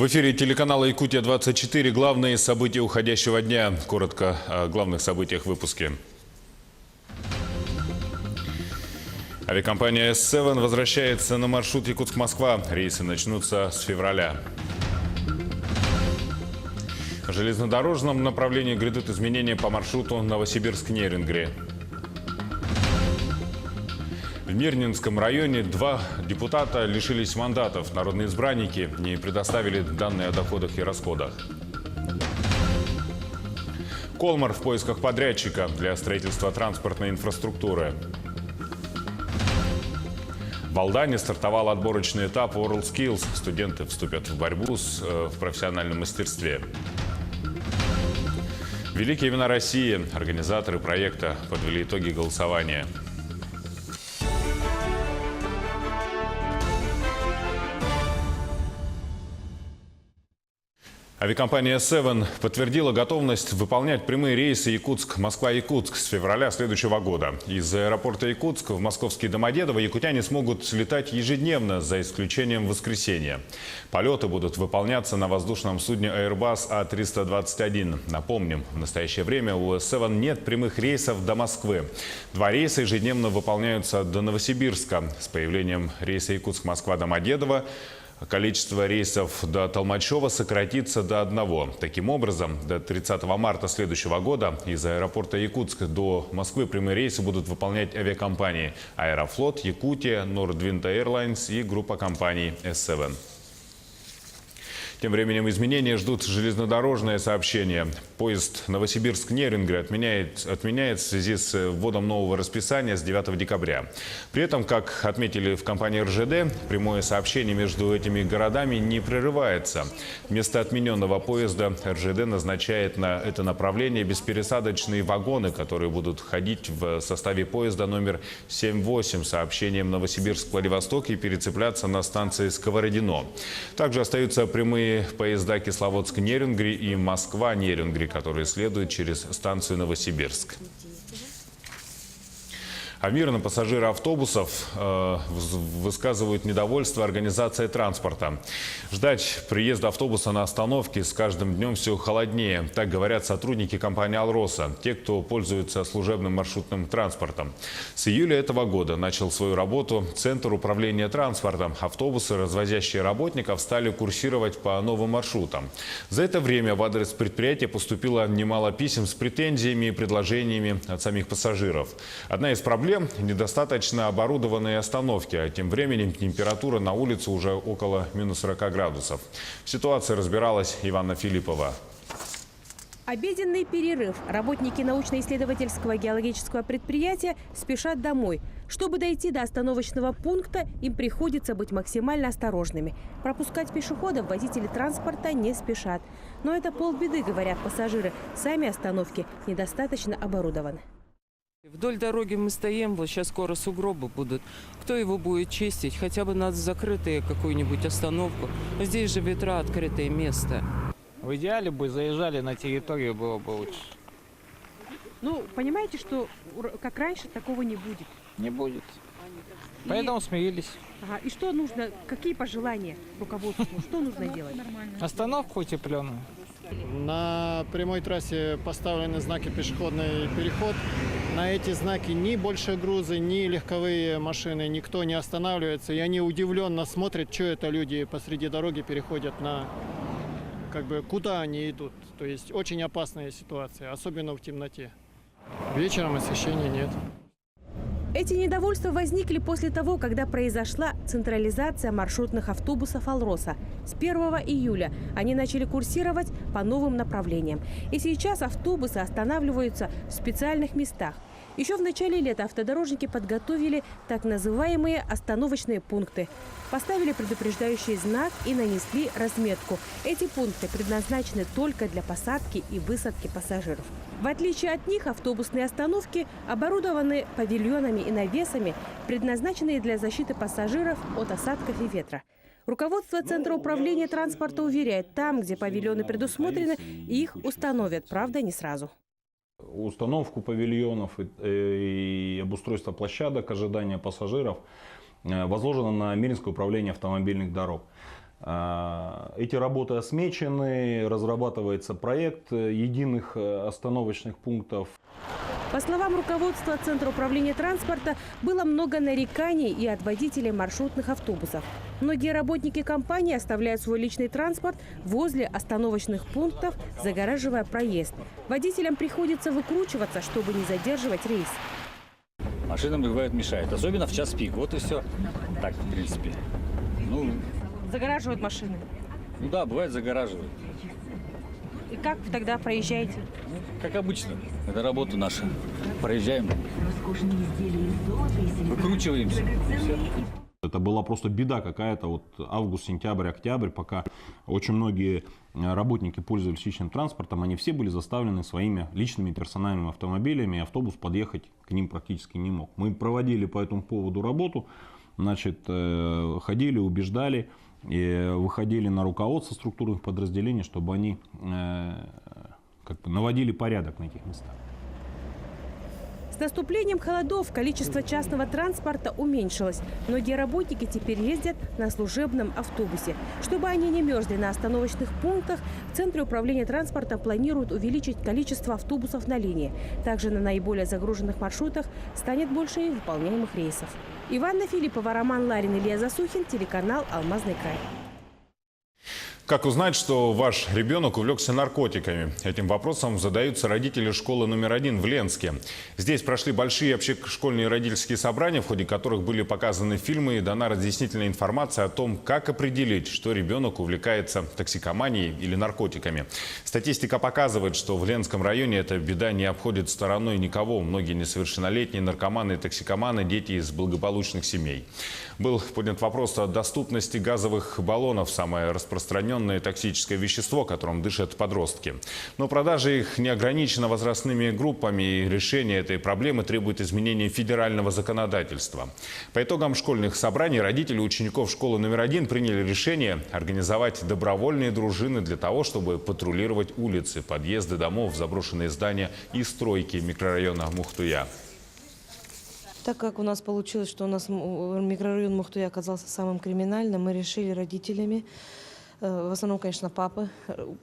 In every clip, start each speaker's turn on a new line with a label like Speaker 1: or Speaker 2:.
Speaker 1: В эфире телеканала «Якутия-24». Главные события уходящего дня. Коротко о главных событиях в выпуске. Авиакомпания S7 возвращается на маршрут Якутск-Москва. Рейсы начнутся с февраля. В железнодорожном направлении грядут изменения по маршруту Новосибирск-Нерингри. В Мирнинском районе 2 депутата лишились мандатов. Народные избранники не предоставили данные о доходах и расходах. Колмар в поисках подрядчика для строительства транспортной инфраструктуры. В Алдане стартовал отборочный этап WorldSkills. Студенты вступят в борьбу в профессиональном мастерстве. Великие имена России. Организаторы проекта подвели итоги голосования. Авиакомпания S7 подтвердила готовность выполнять прямые рейсы Якутск-Москва-Якутск с февраля следующего года. Из аэропорта Якутск в московский Домодедово якутяне смогут летать ежедневно, за исключением воскресенья. Полеты будут выполняться на воздушном судне Airbus A321. Напомним, в настоящее время у S7 нет прямых рейсов до Москвы. 2 рейса ежедневно выполняются до Новосибирска. С появлением рейса Якутск-Москва-Домодедово количество рейсов до Толмачева сократится до 1. Таким образом, до 30 марта следующего года из аэропорта Якутск до Москвы прямые рейсы будут выполнять авиакомпании «Аэрофлот», «Якутия», «Нордвинд Эйрлайнс» и группа компаний S7. Тем временем изменения ждут железнодорожное сообщение. Поезд Новосибирск-Нерингри отменяет в связи с вводом нового расписания с 9 декабря. При этом, как отметили в компании РЖД, прямое сообщение между этими городами не прерывается. Вместо отмененного поезда РЖД назначает на это направление беспересадочные вагоны, которые будут ходить в составе поезда номер 7-8 с сообщением Новосибирск-Владивосток и перецепляться на станции Сковородино. Также остаются прямые поезда Кисловодск-Нерингри и Москва-Нерингри, которые следуют через станцию Новосибирск. А в мирном пассажиры автобусов высказывают недовольство организацией транспорта. Ждать приезда автобуса на остановке с каждым днем все холоднее. Так говорят сотрудники компании «Алроса», те, кто пользуется служебным маршрутным транспортом. С июля этого года начал свою работу Центр управления транспортом. Автобусы, развозящие работников, стали курсировать по новым маршрутам. За это время в адрес предприятия поступило немало писем с претензиями и предложениями от самих пассажиров. Одна из проблем – недостаточно оборудованные остановки, а тем временем температура на улице уже около -40 градусов. В ситуации разбиралась Иванна Филиппова.
Speaker 2: Обеденный перерыв. Работники научно-исследовательского геологического предприятия спешат домой. Чтобы дойти до остановочного пункта, им приходится быть максимально осторожными. Пропускать пешеходов водители транспорта не спешат. Но это полбеды, говорят пассажиры. Сами остановки недостаточно оборудованы.
Speaker 3: Вдоль дороги мы стоим, вот сейчас скоро сугробы будут. Кто его будет чистить? Хотя бы надо закрытую какую-нибудь остановку. Здесь же ветра, открытое место.
Speaker 4: В идеале бы заезжали на территорию, было бы лучше.
Speaker 2: Ну, понимаете, что как раньше такого не будет?
Speaker 4: Не будет. Поэтому смирились.
Speaker 2: Ага. И что нужно, какие пожелания руководству? Что нужно делать?
Speaker 4: Остановку утепленную.
Speaker 5: На прямой трассе поставлены знаки «Пешеходный переход». На эти знаки ни большие грузы, ни легковые машины, никто не останавливается. И они удивленно смотрят, что это люди посреди дороги переходят на... куда они идут. То есть очень опасная ситуация, особенно в темноте. Вечером освещения нет.
Speaker 2: Эти недовольства возникли после того, когда произошла централизация маршрутных автобусов «Алроса». С 1 июля они начали курсировать по новым направлениям. И сейчас автобусы останавливаются в специальных местах. Еще в начале лета автодорожники подготовили так называемые остановочные пункты. Поставили предупреждающий знак и нанесли разметку. Эти пункты предназначены только для посадки и высадки пассажиров. В отличие от них, автобусные остановки оборудованы павильонами и навесами, предназначенные для защиты пассажиров от осадков и ветра. Руководство Центра управления транспорта уверяет, там, где павильоны предусмотрены, их установят, правда, не сразу.
Speaker 6: Установку павильонов и обустройство площадок, ожидания пассажиров возложено на Мирнинское управление автомобильных дорог. Эти работы осмечены, разрабатывается проект единых остановочных пунктов.
Speaker 2: По словам руководства Центра управления транспорта, было много нареканий и от водителей маршрутных автобусов. Многие работники компании оставляют свой личный транспорт возле остановочных пунктов, загораживая проезд. Водителям приходится выкручиваться, чтобы не задерживать рейс.
Speaker 7: Машинам бывает мешает, особенно в час пик. Вот и все. Так, в принципе.
Speaker 2: Загораживают машины.
Speaker 7: Ну да, бывает загораживают.
Speaker 2: И как вы тогда проезжаете?
Speaker 7: Как обычно. Это работа наша. Проезжаем. Выкручиваемся. Все.
Speaker 6: Это была просто беда какая-то, вот август, сентябрь, октябрь, пока очень многие работники пользовались личным транспортом, они все были заставлены своими личными персональными автомобилями, и автобус подъехать к ним практически не мог. Мы проводили по этому поводу работу, значит, ходили, убеждали, и выходили на руководство структурных подразделений, чтобы они наводили порядок на этих местах.
Speaker 2: С наступлением холодов количество частного транспорта уменьшилось. Многие работники теперь ездят на служебном автобусе. Чтобы они не мерзли на остановочных пунктах, в Центре управления транспортом планируют увеличить количество автобусов на линии. Также на наиболее загруженных маршрутах станет больше и выполняемых рейсов. Иванна Филиппова, Роман Ларин, Илья Засухин, телеканал «Алмазный край».
Speaker 1: Как узнать, что ваш ребенок увлекся наркотиками? Этим вопросом задаются родители школы номер 1 в Ленске. Здесь прошли большие общешкольные родительские собрания, в ходе которых были показаны фильмы и дана разъяснительная информация о том, как определить, что ребенок увлекается токсикоманией или наркотиками. Статистика показывает, что в Ленском районе эта беда не обходит стороной никого. Многие несовершеннолетние наркоманы и токсикоманы – дети из благополучных семей. Был поднят вопрос о доступности газовых баллонов, самое распространенное токсическое вещество, которым дышат подростки. Но продажа их не ограничена возрастными группами, и решение этой проблемы требует изменения федерального законодательства. По итогам школьных собраний родители учеников школы номер 1 приняли решение организовать добровольные дружины для того, чтобы патрулировать улицы, подъезды домов, заброшенные здания и стройки микрорайона Мухтуя.
Speaker 8: Так как у нас получилось, что у нас микрорайон Мухтуя оказался самым криминальным, мы решили родителями, в основном, конечно, папы,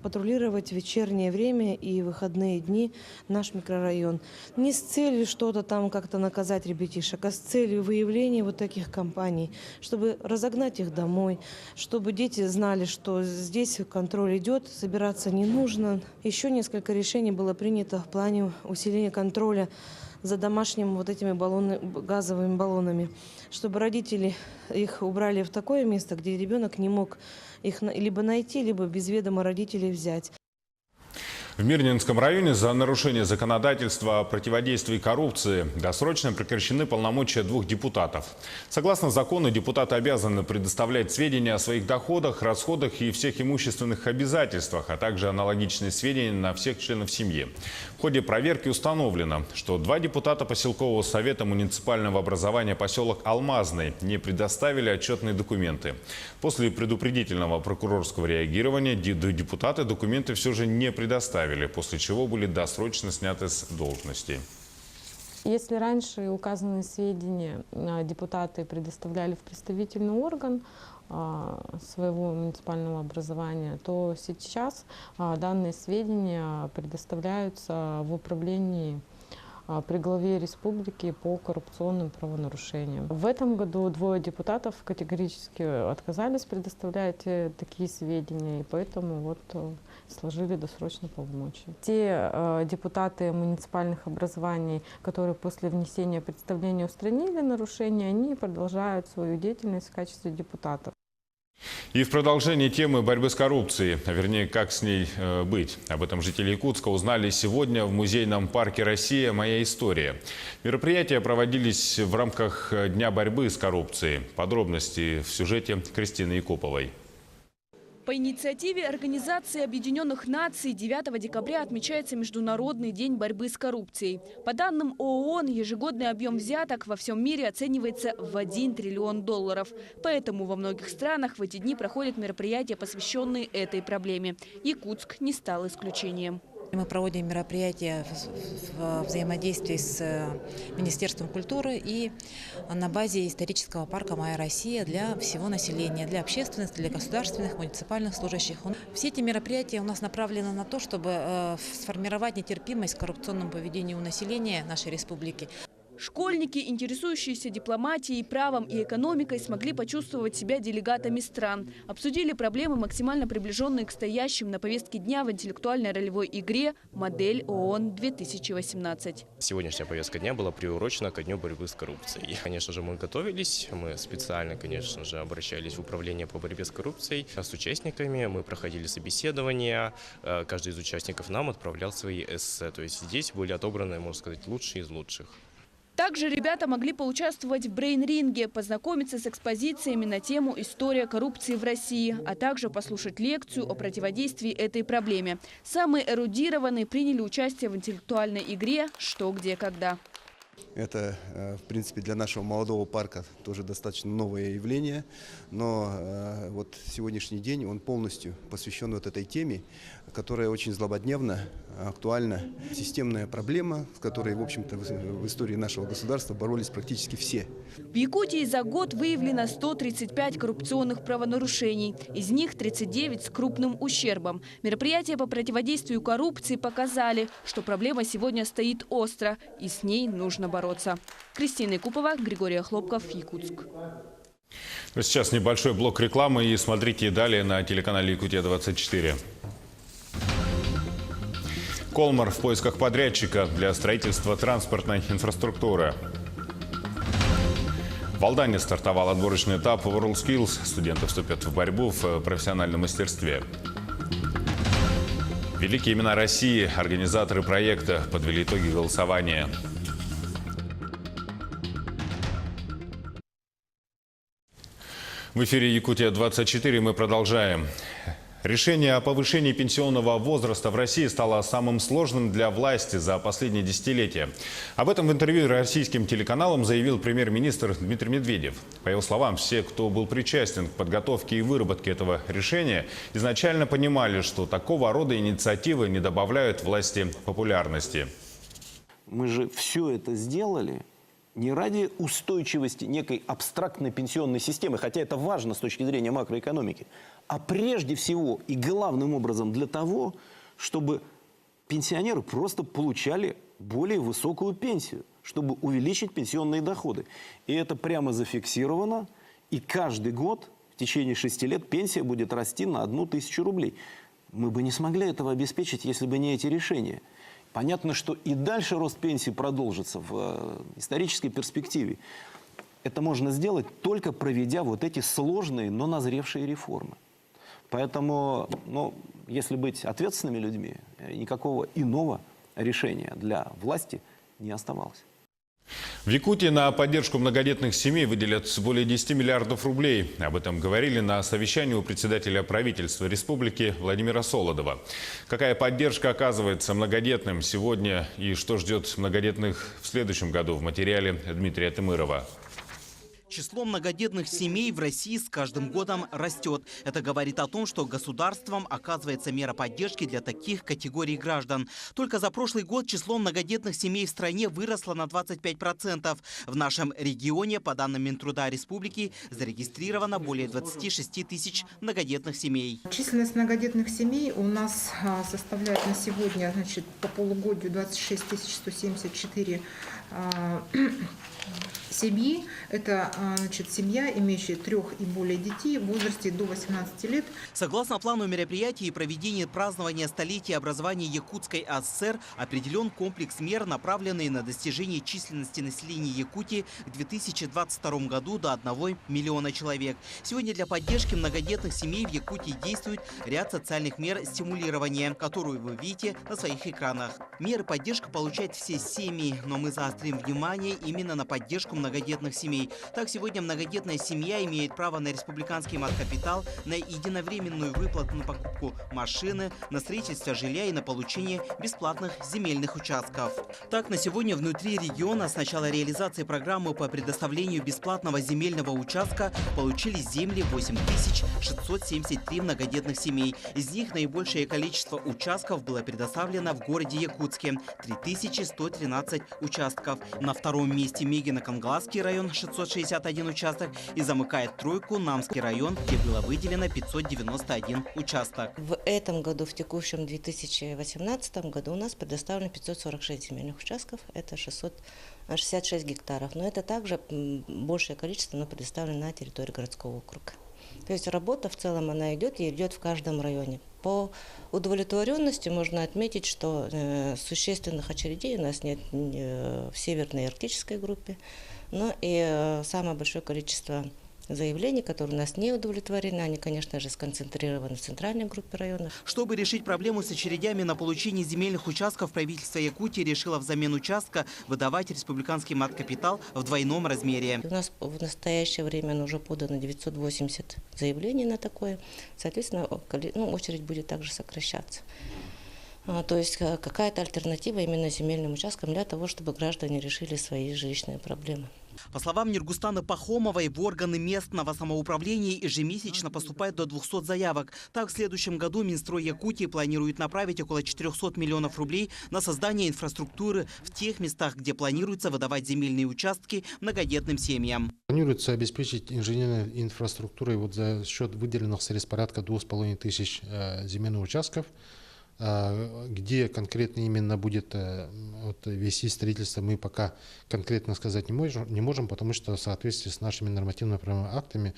Speaker 8: патрулировать в вечернее время и выходные дни наш микрорайон. Не с целью что-то там как-то наказать ребятишек, а с целью выявления вот таких компаний, чтобы разогнать их домой, чтобы дети знали, что здесь контроль идет, собираться не нужно. Еще несколько решений было принято в плане усиления контроля за домашними вот этими газовыми баллонами, чтобы родители их убрали в такое место, где ребенок не мог их либо найти, либо без ведома родителей взять.
Speaker 1: В Мирнинском районе за нарушение законодательства о противодействии коррупции досрочно прекращены полномочия 2 депутатов. Согласно закону, депутаты обязаны предоставлять сведения о своих доходах, расходах и всех имущественных обязательствах, а также аналогичные сведения на всех членов семьи. В ходе проверки установлено, что 2 депутата поселкового совета муниципального образования поселок Алмазный не предоставили отчетные документы. После предупредительного прокурорского реагирования депутаты документы все же не предоставили, после чего были досрочно сняты с должности.
Speaker 9: Если раньше указанные сведения депутаты предоставляли в представительный орган своего муниципального образования, то сейчас данные сведения предоставляются в управлении при главе республики по коррупционным правонарушениям. В этом году 2 депутатов категорически отказались предоставлять такие сведения, и поэтому вот сложили досрочные полномочия. Те депутаты муниципальных образований, которые после внесения представления устранили нарушения, они продолжают свою деятельность в качестве депутатов.
Speaker 1: И в продолжении темы борьбы с коррупцией, а вернее, как с ней быть. Об этом жители Якутска узнали сегодня в музейном парке «Россия. Моя история». Мероприятия проводились в рамках Дня борьбы с коррупцией. Подробности в сюжете Кристины Якуповой.
Speaker 10: По инициативе Организации Объединенных Наций 9 декабря отмечается Международный день борьбы с коррупцией. По данным ООН, ежегодный объем взяток во всем мире оценивается в $1 триллион. Поэтому во многих странах в эти дни проходят мероприятия, посвященные этой проблеме. Якутск не стал исключением.
Speaker 11: Мы проводим мероприятия в взаимодействии с Министерством культуры и на базе исторического парка «Моя Россия» для всего населения, для общественности, для государственных, муниципальных служащих. Все эти мероприятия у нас направлены на то, чтобы сформировать нетерпимость к коррупционному поведению населения нашей республики.
Speaker 10: Школьники, интересующиеся дипломатией, правом и экономикой, смогли почувствовать себя делегатами стран. Обсудили проблемы, максимально приближенные к стоящим на повестке дня в интеллектуальной ролевой игре «Модель ООН-2018».
Speaker 12: Сегодняшняя повестка дня была приурочена ко дню борьбы с коррупцией. Конечно же, мы готовились, мы специально, конечно же, обращались в управление по борьбе с коррупцией с участниками, мы проходили собеседования, каждый из участников нам отправлял свои эссе. То есть здесь были отобраны, можно сказать, лучшие из лучших.
Speaker 10: Также ребята могли поучаствовать в брейн-ринге, познакомиться с экспозициями на тему «История коррупции в России», а также послушать лекцию о противодействии этой проблеме. Самые эрудированные приняли участие в интеллектуальной игре «Что, где, когда».
Speaker 13: Это, в принципе, для нашего молодого парка тоже достаточно новое явление, но вот сегодняшний день он полностью посвящен вот этой теме, которая очень злободневна, актуальна. Системная проблема, с которой, в общем-то, в истории нашего государства боролись практически все.
Speaker 10: В Якутии за год выявлено 135 коррупционных правонарушений, из них 39 с крупным ущербом. Мероприятия по противодействию коррупции показали, что проблема сегодня стоит остро, и с ней нужно бороться. Кристина Якупова, Григорий Хлопков, Якутск.
Speaker 1: Сейчас небольшой блок рекламы, и смотрите далее на телеканале Якутия-24. Колмар в поисках подрядчика для строительства транспортной инфраструктуры. В Алдане стартовал отборочный этап WorldSkills. Студенты вступят в борьбу в профессиональном мастерстве. Великие имена России. Организаторы проекта подвели итоги голосования. В эфире Якутия-24 мы продолжаем. Решение о повышении пенсионного возраста в России стало самым сложным для власти за последние десятилетия. Об этом в интервью российским телеканалам заявил премьер-министр Дмитрий Медведев. По его словам, все, кто был причастен к подготовке и выработке этого решения, изначально понимали, что такого рода инициативы не добавляют власти популярности.
Speaker 14: Мы же все это сделали не ради устойчивости некой абстрактной пенсионной системы, хотя это важно с точки зрения макроэкономики, а прежде всего и главным образом для того, чтобы пенсионеры просто получали более высокую пенсию, чтобы увеличить пенсионные доходы. И это прямо зафиксировано, и каждый год в течение 6 лет пенсия будет расти на 1000 рублей. Мы бы не смогли этого обеспечить, если бы не эти решения. Понятно, что и дальше рост пенсии продолжится в исторической перспективе. Это можно сделать только проведя вот эти сложные, но назревшие реформы. Поэтому, если быть ответственными людьми, никакого иного решения для власти не оставалось.
Speaker 1: В Якутии на поддержку многодетных семей выделят более 10 миллиардов рублей. Об этом говорили на совещании у председателя правительства республики Владимира Солодова. Какая поддержка оказывается многодетным сегодня и что ждет многодетных в следующем году, в материале Дмитрия Тымырова.
Speaker 15: Число многодетных семей в России с каждым годом растет. Это говорит о том, что государством оказывается мера поддержки для таких категорий граждан. Только за прошлый год число многодетных семей в стране выросло на 25%. В нашем регионе, по данным Минтруда Республики, зарегистрировано более 26 тысяч многодетных семей.
Speaker 16: Численность многодетных семей у нас составляет на сегодня, по полугодию 26 174 семьи. Это семья, имеющая 3 и более детей в возрасте до 18 лет.
Speaker 15: Согласно плану мероприятий и проведения празднования столетия образования Якутской АССР, определен комплекс мер, направленный на достижение численности населения Якутии к 2022 году до 1 миллиона человек. Сегодня для поддержки многодетных семей в Якутии действует ряд социальных мер стимулирования, которую вы видите на своих экранах. Меры поддержки получают все семьи, но мы заострим внимание именно на поддержку многодетных семей. Так, сегодня многодетная семья имеет право на республиканский маткапитал, на единовременную выплату на покупку машины, на строительство жилья и на получение бесплатных земельных участков. Так, на сегодня внутри региона с начала реализации программы по предоставлению бесплатного земельного участка получили земли 8673 многодетных семей. Из них наибольшее количество участков было предоставлено в городе Якутске – 3113 участков. На втором месте Мегино-Кангаласский район – 661 участок и замыкает тройку Намский район, где было выделено 591 участок.
Speaker 8: В этом году, в текущем 2018 году, у нас предоставлено 546 земельных участков, это 666 гектаров. Но это также большее количество, но предоставлено на территории городского округа. То есть работа в целом она идет и идет в каждом районе. По удовлетворенности можно отметить, что существенных очередей у нас нет в северной и арктической группе, но и самое большое количество заявлений, которые у нас не удовлетворены, они, конечно же, сконцентрированы в центральной группе районов.
Speaker 15: Чтобы решить проблему с очередями на получение земельных участков, правительство Якутии решило взамен участка выдавать республиканский маткапитал в двойном размере.
Speaker 8: У нас в настоящее время уже подано 980 заявлений на такое. Соответственно, очередь будет также сокращаться. То есть какая-то альтернатива именно земельным участкам для того, чтобы граждане решили свои жилищные проблемы.
Speaker 15: По словам Нургустаны Пахомовой, в органы местного самоуправления ежемесячно поступает до 200 заявок. Так, в следующем году Минстрой Якутии планирует направить около 400 миллионов рублей на создание инфраструктуры в тех местах, где планируется выдавать земельные участки многодетным семьям.
Speaker 17: Планируется обеспечить инженерной инфраструктурой за счет выделенных средств порядка 2500 земельных участков, где конкретно именно будет вести строительство, мы пока конкретно сказать не можем, потому что в соответствии с нашими нормативно-правовыми актами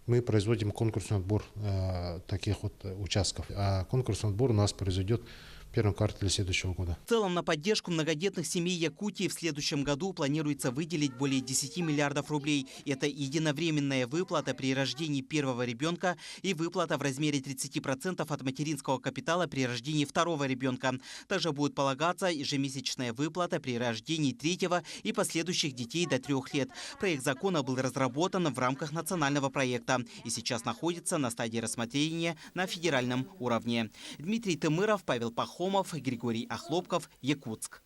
Speaker 17: мы производим конкурсный отбор таких участков. А конкурсный отбор у нас произойдет в первом квартале следующего года.
Speaker 15: В целом на поддержку многодетных семей Якутии в следующем году планируется выделить более 10 миллиардов рублей. Это единовременная выплата при рождении первого ребенка и выплата в размере 30% от материнского капитала при рождении второго ребенка. Также будет полагаться ежемесячная выплата при рождении третьего и последующих детей до 3 лет. Проект закона был разработан в рамках национального проекта и сейчас находится на стадии рассмотрения на федеральном уровне. Дмитрий Тымыров, Павел Пахомов, Григорий Охлопков, Якутск.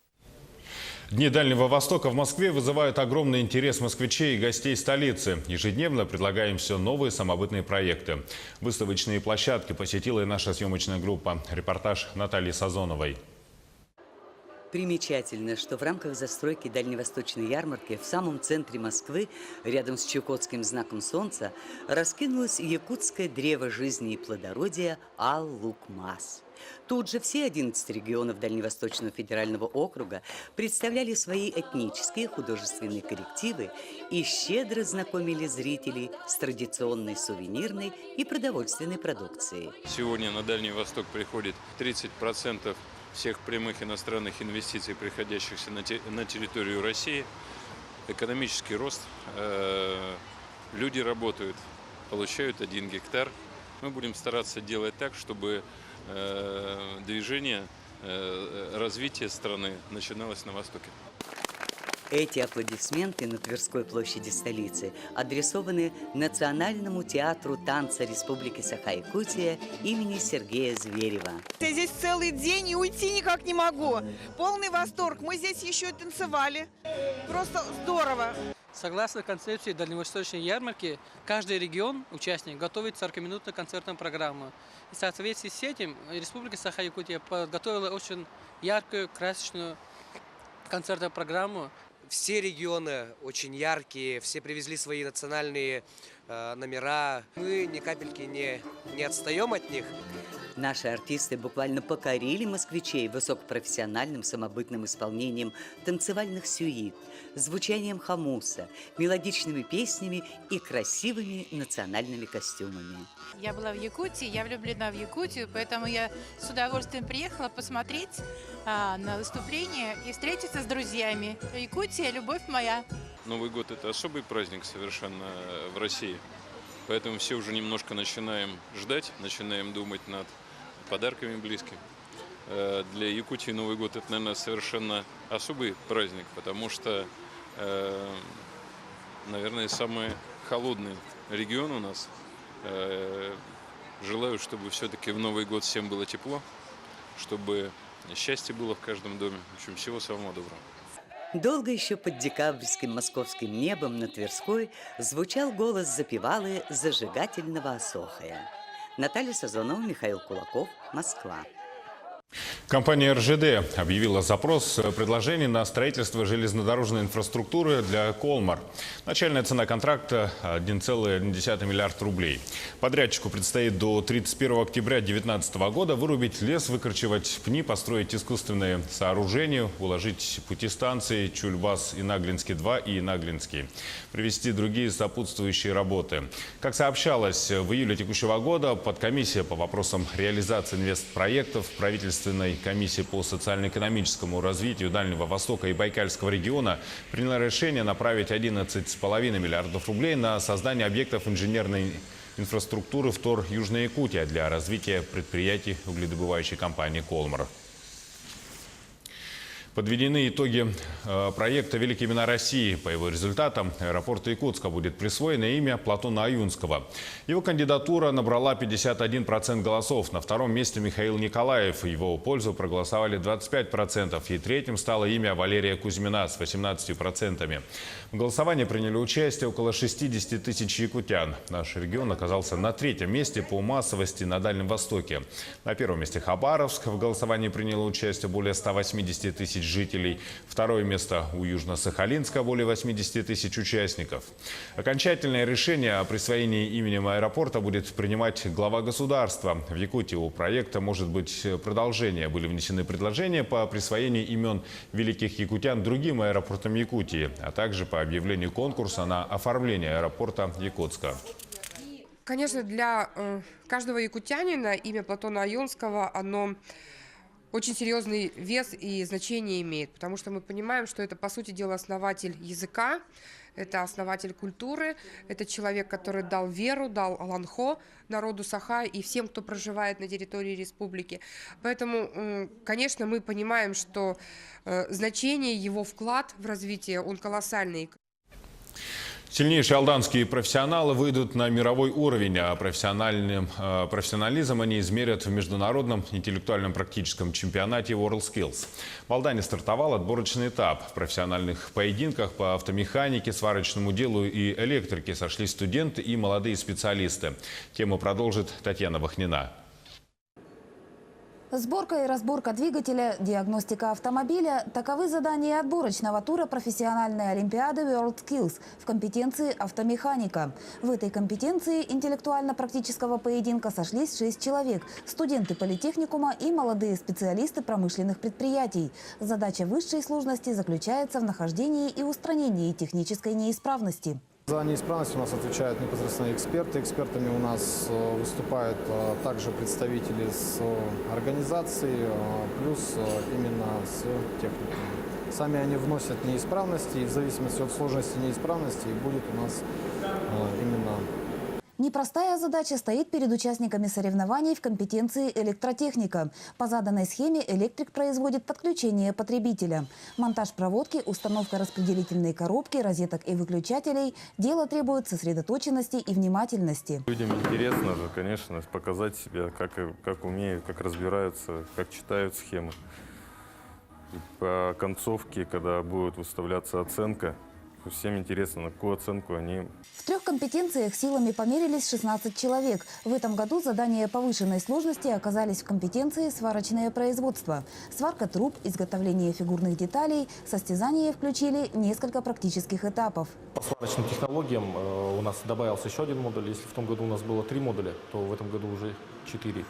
Speaker 1: Дни Дальнего Востока в Москве вызывают огромный интерес москвичей и гостей столицы. Ежедневно предлагаем все новые самобытные проекты. Выставочные площадки посетила и наша съемочная группа. Репортаж Натальи Сазоновой.
Speaker 18: Примечательно, что в рамках застройки дальневосточной ярмарки в самом центре Москвы, рядом с Чукотским знаком солнца, раскинулось якутское древо жизни и плодородия Ал-Лукмас. Тут же все 11 регионов Дальневосточного федерального округа представляли свои этнические художественные коллективы и щедро знакомили зрителей с традиционной сувенирной и продовольственной продукцией.
Speaker 19: Сегодня на Дальний Восток приходит 30% всех прямых иностранных инвестиций, приходящихся на территорию России. Экономический рост, люди работают, получают 1 гектар. Мы будем стараться делать так, чтобы движение, развитие страны начиналось на Востоке.
Speaker 18: Эти аплодисменты на Тверской площади столицы адресованы Национальному театру танца Республики Саха-Якутия имени Сергея Зверева.
Speaker 20: Я здесь целый день и уйти никак не могу. Полный восторг. Мы здесь еще и танцевали. Просто здорово.
Speaker 21: Согласно концепции дальневосточной ярмарки, каждый регион, участник, готовит 40-минутную концертную программу. И в соответствии с этим Республика Саха-Якутия подготовила очень яркую, красочную концертную программу.
Speaker 22: Все регионы очень яркие, все привезли свои национальные номера. Мы ни капельки не отстаем от них.
Speaker 18: Наши артисты буквально покорили москвичей высокопрофессиональным самобытным исполнением танцевальных сюит, звучанием хомуса, мелодичными песнями и красивыми национальными костюмами.
Speaker 23: Я была в Якутии, я влюблена в Якутию, поэтому я с удовольствием приехала посмотреть на выступление и встретиться с друзьями. Якутия – любовь моя.
Speaker 19: Новый год – это особый праздник совершенно в России, поэтому все уже немножко начинаем ждать, начинаем думать над подарками близким. Для Якутии Новый год – это, наверное, совершенно особый праздник, потому что, наверное, самый холодный регион у нас. Желаю, чтобы все-таки в Новый год всем было тепло, чтобы счастье было в каждом доме. В общем, всего самого доброго.
Speaker 18: Долго еще под декабрьским московским небом на Тверской звучал голос запевалы зажигательного Осохая. Наталья Сазонова, Михаил Кулаков, Москва.
Speaker 1: Компания РЖД объявила запрос предложений на строительство железнодорожной инфраструктуры для Колмар. Начальная цена контракта 1,1 миллиард рублей. Подрядчику предстоит до 31 октября 2019 года вырубить лес, выкорчевать пни, построить искусственные сооружения, уложить пути станции Чульбас и Наглинский-2 и Наглинский, привести другие сопутствующие работы. Как сообщалось, в июле текущего года подкомиссия по вопросам реализации инвестпроектов правительственной комиссии по социально-экономическому развитию Дальнего Востока и Байкальского региона приняла решение направить 11,5 миллиардов рублей на создание объектов инженерной инфраструктуры в ТОР Южная Якутия для развития предприятий угледобывающей компании «Колмар». Подведены итоги проекта «Великие имена России». По его результатам аэропорту Якутска будет присвоено имя Платона Аюнского. Его кандидатура набрала 51% голосов. На втором месте Михаил Николаев. В его пользу проголосовали 25%. И третьим стало имя Валерия Кузьмина с 18%. В голосовании приняли участие около 60 тысяч якутян. Наш регион оказался на третьем месте по массовости на Дальнем Востоке. На первом месте Хабаровск. В голосовании приняло участие более 180 тысяч жителей. Второе место у Южно-Сахалинска, более 80 тысяч участников. Окончательное решение о присвоении именем аэропорта будет принимать глава государства. В Якутии у проекта может быть продолжение. Были внесены предложения по присвоению имен великих якутян другим аэропортам Якутии, а также по объявлению конкурса на оформление аэропорта Якутска.
Speaker 3: Конечно, для каждого якутянина имя Платона Аюнского, оно очень серьезный вес и значение имеет, потому что мы понимаем, что это, по сути дела, основатель языка, это основатель культуры, это человек, который дал веру, дал аланхо народу Саха и всем, кто проживает на территории республики. Поэтому, конечно, мы понимаем, что значение, его вклад в развитие, он колоссальный.
Speaker 1: Сильнейшие алданские профессионалы выйдут на мировой уровень, а профессионализм они измерят в международном интеллектуальном практическом чемпионате WorldSkills. В Алдане стартовал отборочный этап. В профессиональных поединках по автомеханике, сварочному делу и электрике сошлись студенты и молодые специалисты. Тему продолжит Татьяна Вахнина.
Speaker 4: Сборка и разборка двигателя, диагностика автомобиля – таковы задания отборочного тура профессиональной олимпиады WorldSkills в компетенции автомеханика. В этой компетенции интеллектуально-практического поединка сошлись 6 человек – студенты политехникума и молодые специалисты промышленных предприятий. Задача высшей сложности заключается в нахождении и устранении технической неисправности.
Speaker 5: За неисправность у нас отвечают непосредственно эксперты. Экспертами у нас выступают также представители с организаций, плюс именно с техниками. Сами они вносят неисправности, и в зависимости от сложности неисправности будет у нас именно...
Speaker 4: Непростая задача стоит перед участниками соревнований в компетенции электротехника. По заданной схеме электрик производит подключение потребителя. Монтаж проводки, установка распределительной коробки, розеток и выключателей – дело требует сосредоточенности и внимательности.
Speaker 24: Людям интересно же, конечно, показать себя, как умеют, как разбираются, как читают схемы. И по концовке, когда будет выставляться оценка, всем интересно, на какую оценку они...
Speaker 4: В 3 компетенциях силами померились 16 человек. В этом году задания повышенной сложности оказались в компетенции сварочное производство. Сварка труб, изготовление фигурных деталей, состязания включили несколько практических этапов.
Speaker 25: По сварочным технологиям у нас добавился еще один модуль. Если в том году у нас было 3 модуля, то в этом году уже 4.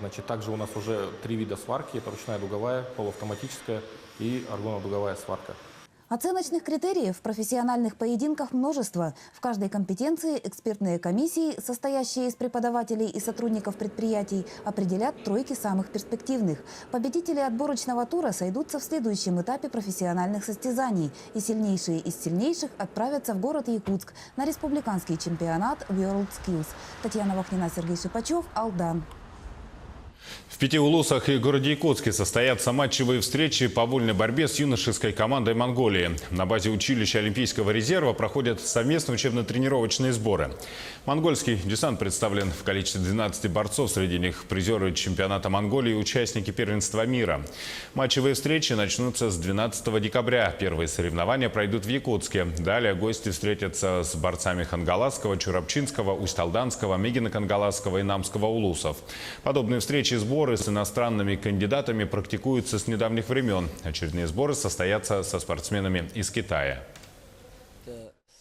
Speaker 25: Значит, также у нас уже 3 вида сварки. Это ручная дуговая, полуавтоматическая и аргонно-дуговая сварка.
Speaker 4: Оценочных критериев в профессиональных поединках множество. В каждой компетенции экспертные комиссии, состоящие из преподавателей и сотрудников предприятий, определят тройки самых перспективных. Победители отборочного тура сойдутся в следующем этапе профессиональных состязаний. И сильнейшие из сильнейших отправятся в город Якутск на республиканский чемпионат WorldSkills. Татьяна Вахнина, Сергей Шипачев, Алдан.
Speaker 1: В 5 улусах и городе Якутске состоятся матчевые встречи по вольной борьбе с юношеской командой Монголии. На базе училища Олимпийского резерва проходят совместные учебно-тренировочные сборы. Монгольский десант представлен в количестве 12 борцов, среди них призеры чемпионата Монголии и участники первенства мира. Матчевые встречи начнутся с 12 декабря. Первые соревнования пройдут в Якутске. Далее гости встретятся с борцами Хангаласского, Чурапчинского, Усть-Алданского, Мегино-Кангаласского и Намского улусов. Подобные встречи и сборы с иностранными кандидатами практикуются с недавних времен. Очередные сборы состоятся со спортсменами из Китая.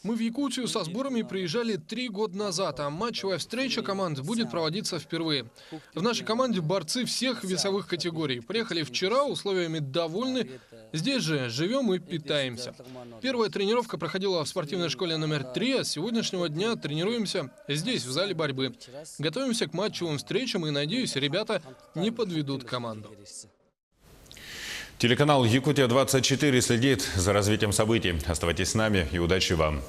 Speaker 2: Мы в Якутию со сборами приезжали 3 года назад, а матчевая встреча команд будет проводиться впервые. В нашей команде борцы всех весовых категорий. Приехали вчера, условиями довольны. Здесь же живем и питаемся. Первая тренировка проходила в спортивной школе номер 3, а с сегодняшнего дня тренируемся здесь, в зале борьбы. Готовимся к матчевым встречам и, надеюсь, ребята не подведут команду.
Speaker 1: Телеканал «Якутия-24» следит за развитием событий. Оставайтесь с нами и удачи вам!